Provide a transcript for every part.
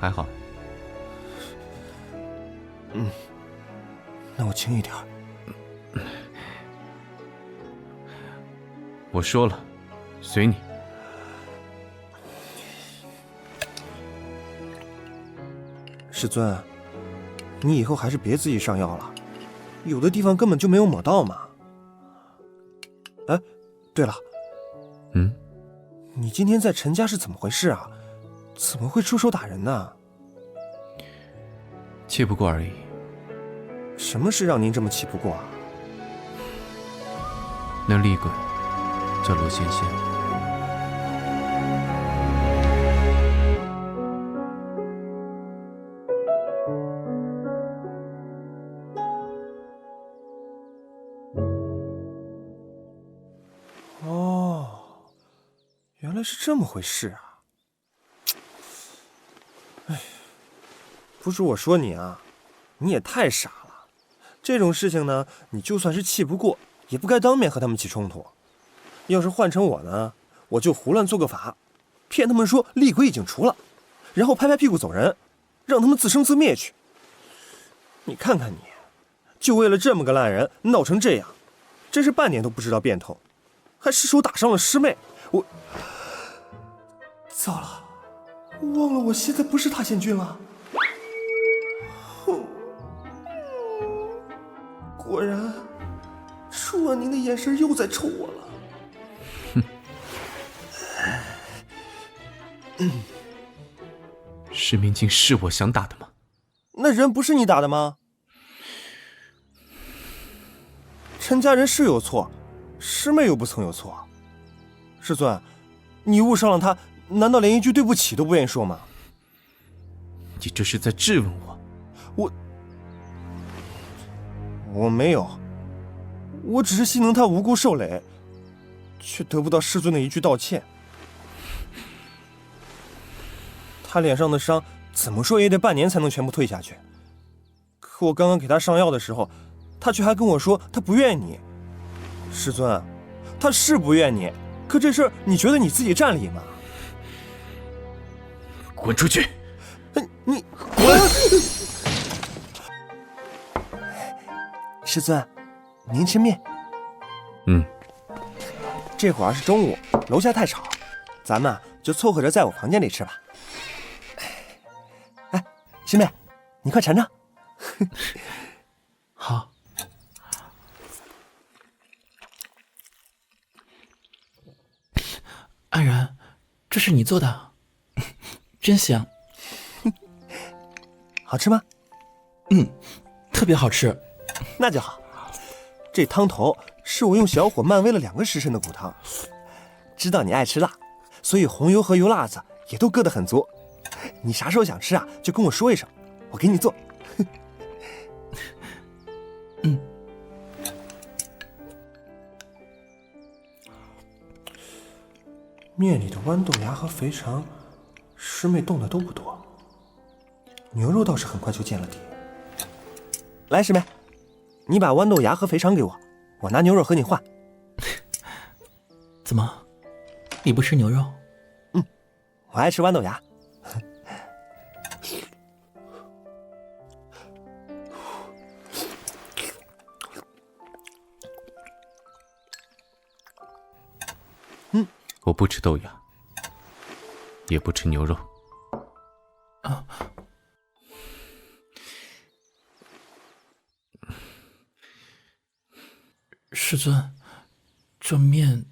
还好。那我轻一点。我说了，随你。师尊，你以后还是别自己上药了，有的地方根本就没有抹到嘛。哎，对了，你今天在陈家是怎么回事啊？怎么会出手打人呢？气不过而已。什么事让您这么气不过啊？那厉鬼叫罗仙仙。哦，原来是这么回事啊！哎，不是我说你啊，你也太傻了。这种事情呢，你就算是气不过，也不该当面和他们起冲突。要是换成我呢，我就胡乱做个法，骗他们说厉鬼已经除了，然后拍拍屁股走人，让他们自生自灭去。你看看你，就为了这么个烂人闹成这样，真是半点都不知道变通，还失手打伤了师妹。我糟了，忘了我现在不是太仙君了。果然，楚婉宁的眼神又在抽我了。石明镜是我想打的吗？那人不是你打的吗？陈家人是有错，师妹又不曾有错。师尊，你误伤了他，难道连一句对不起都不愿意说吗？你这是在质问我？我没有，我只是心疼他无辜受累，却得不到师尊的一句道歉。他脸上的伤怎么说也得半年才能全部退下去，可我刚刚给他上药的时候，他却还跟我说他不怨你。师尊，他是不怨你，可这事儿你觉得你自己占理吗？滚出去！你滚！师尊，您吃面。这会儿是中午，楼下太吵，咱们就凑合着在我房间里吃吧。哎，师妹，你快尝尝。好。安然，这是你做的，真香。好吃吗？特别好吃。那就好。这汤头是我用小火慢煨了2个时辰的骨汤，知道你爱吃辣，所以红油和油辣子也都搁得很足。你啥时候想吃啊，就跟我说一声，我给你做。面里的豌豆芽和肥肠，师妹动的都不多，牛肉倒是很快就见了底。来，师妹，你把豌豆芽和肥肠给我，我拿牛肉和你换。怎么，你不吃牛肉？我爱吃豌豆芽。我不吃豆芽，也不吃牛肉。师尊，这面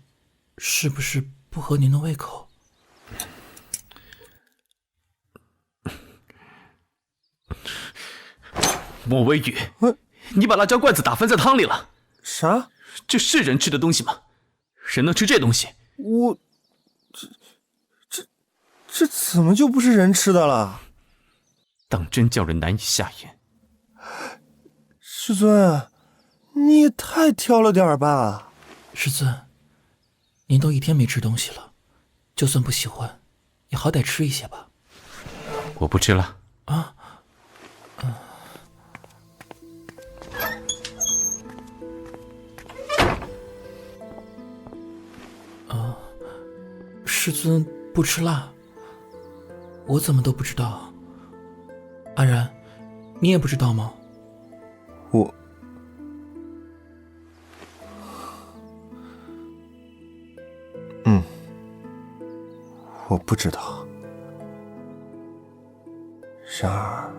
是不是不合您的胃口？莫微雨，你把辣椒罐子打翻在汤里了。啥？这是人吃的东西吗？人能吃这东西？我这怎么就不是人吃的了？当真叫人难以下咽。师尊，你也太挑了点吧。师尊，您都1天没吃东西了，就算不喜欢，也好歹吃一些吧。我不吃了。师尊不吃辣？我怎么都不知道。安然，你也不知道吗？我不知道。然而，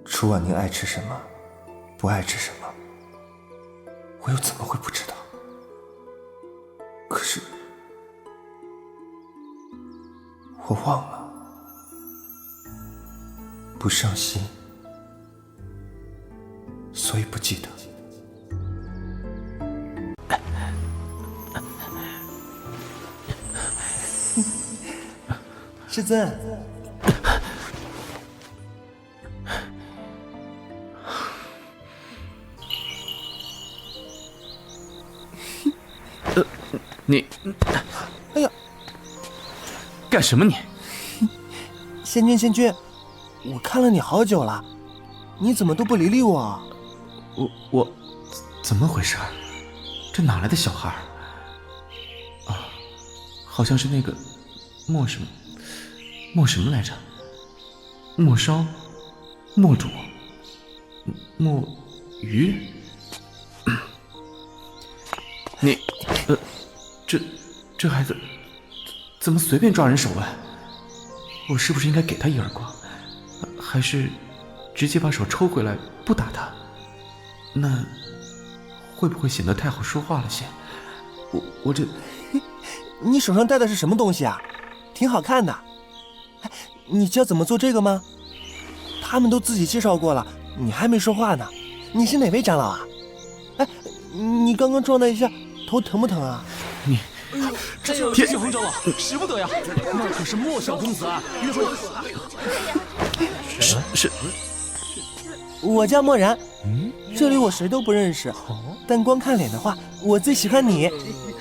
楚婉宁爱吃什么，不爱吃什么，我又怎么会不知道？可是，我忘了，不上心，所以不记得。师尊，你，哎呀，干什么你？仙君，我看了你好久了，你怎么都不理我？我怎么回事？这哪来的小孩？啊，好像是那个莫什么来着？莫烧、莫煮、莫鱼。你，这孩子怎么随便抓人手腕？我是不是应该给他一耳光，还是直接把手抽回来不打他？那会不会显得太好说话了些？我这……你手上戴的是什么东西啊？挺好看的。你知道怎么做这个吗？他们都自己介绍过了，你还没说话呢。你是哪位长老啊？哎，你刚刚撞了一下，头疼不疼啊？你，天红长老，使不得呀！那可是莫小公子啊！约会是，我叫漠然，这里我谁都不认识，但光看脸的话，我最喜欢你。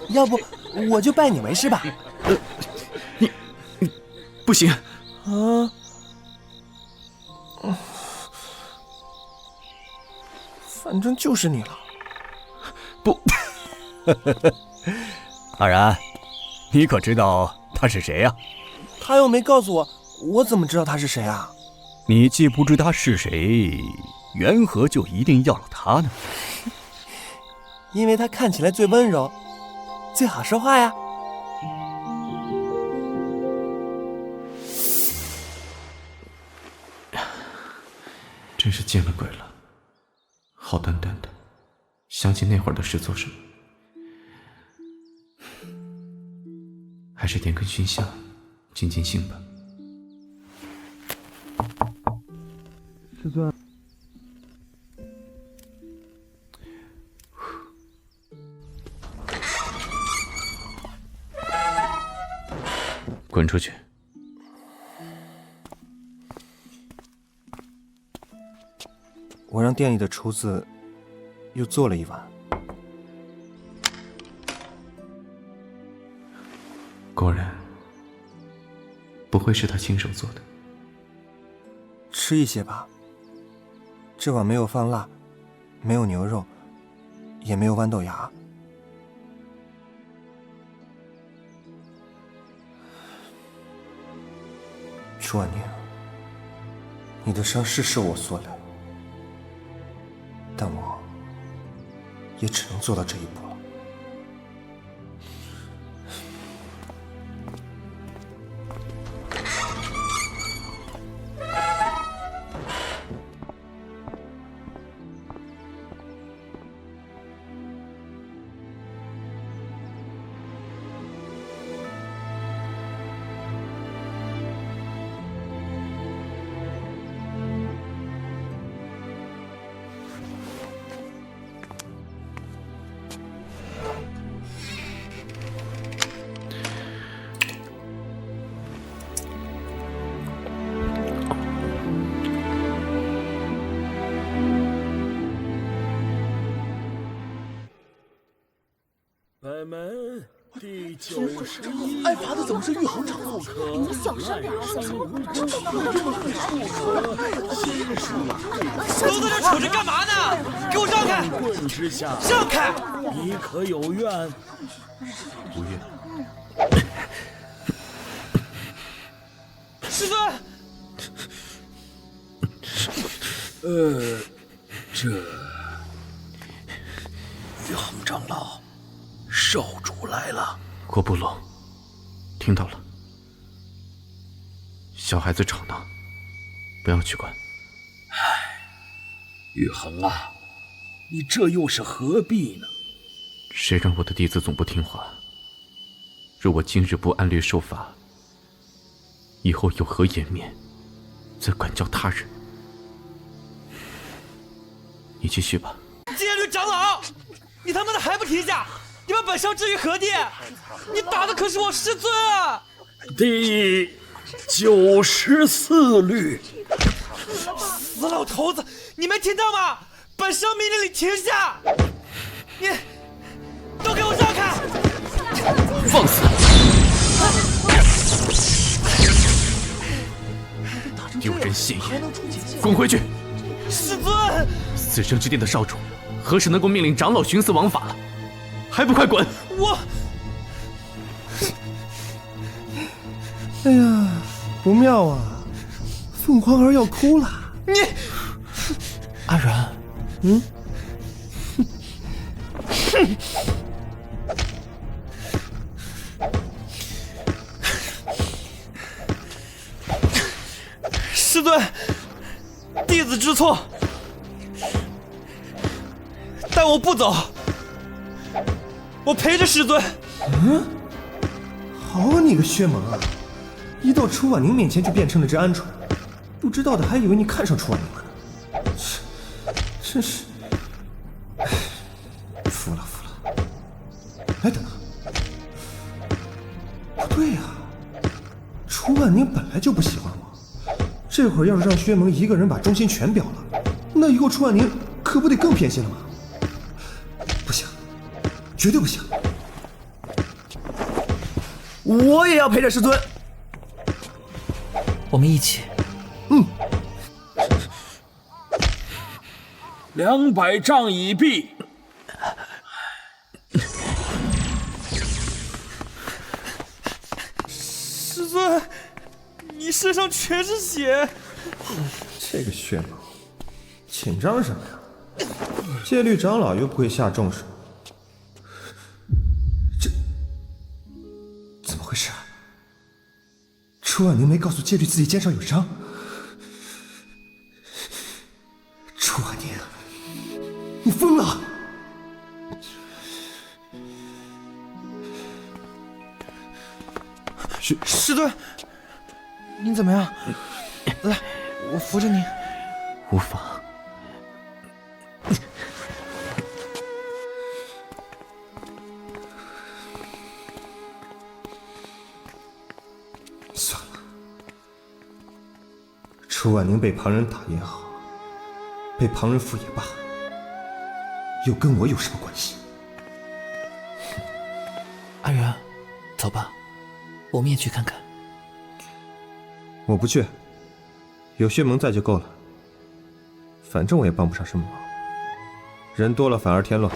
要不我就拜你为师吧。你不行啊！反正就是你了。不，安然，你可知道他是谁呀？他又没告诉我，我怎么知道他是谁啊？你既不知他是谁，缘何就一定要了他呢？因为他看起来最温柔，最好说话呀。真是见了鬼了，好端端的想起那会儿的事做什么？还是点根熏香，静静心吧。师尊，滚出去！我让店里的厨子又做了一碗。果然，不会是他亲手做的。吃一些吧。这碗没有放辣，没有牛肉，也没有豌豆芽。楚婉宁，你的伤是受我所累，但我也只能做到这一步了。本门第91，挨罚的怎么是玉行长？你小声点，小声点！都在这杵着干嘛呢？给我让开！棍之下，让开！你可有怨？不愿。师尊。这玉衡长老，少主来了。郭部落听到了，小孩子吵闹，不要去管。玉衡啊，你这又是何必呢？谁让我的弟子总不听话？若我今日不按律受罚，以后有何颜面再管教他人？你继续吧。戒律长老，你他妈的还不停下！你把本少置于何地？你打的可是我师尊啊！第94律。死老头子，你没听到吗？本少命令你停下！你都给我让开！放肆！丢人现眼，滚回去！师尊，死生之殿的少主，何时能够命令长老徇私枉法了？还不快滚！我……哎呀，不妙啊！凤凰儿要哭了。你阿然，师尊，弟子知错，但我不走，我陪着师尊。好你个薛蒙啊！一到楚婉宁面前就变成了只鹌鹑，不知道的还以为你看上楚婉宁了呢。真是，服了服了。哎，等等，不对呀，楚婉宁本来就不喜欢我，这会儿要是让薛蒙一个人把忠心全表了，那以后楚婉宁可不得更偏心了吗？不行，绝对不行！我也要陪着师尊。我们一起。 200仗已毕。师尊，你身上全是血。这个薛蒙，紧张什么呀？戒律长老又不会下重手，这怎么回事？楚婉宁没告诉戒律自己肩上有伤。楚婉宁，你疯了！师尊，您怎么样？来，我扶着您。无妨。算了，楚婉宁被旁人打也好，被旁人负也罢，又跟我有什么关系？阿元，走吧，我们也去看看。我不去，有薛蒙在就够了。反正我也帮不上什么忙，人多了反而添乱。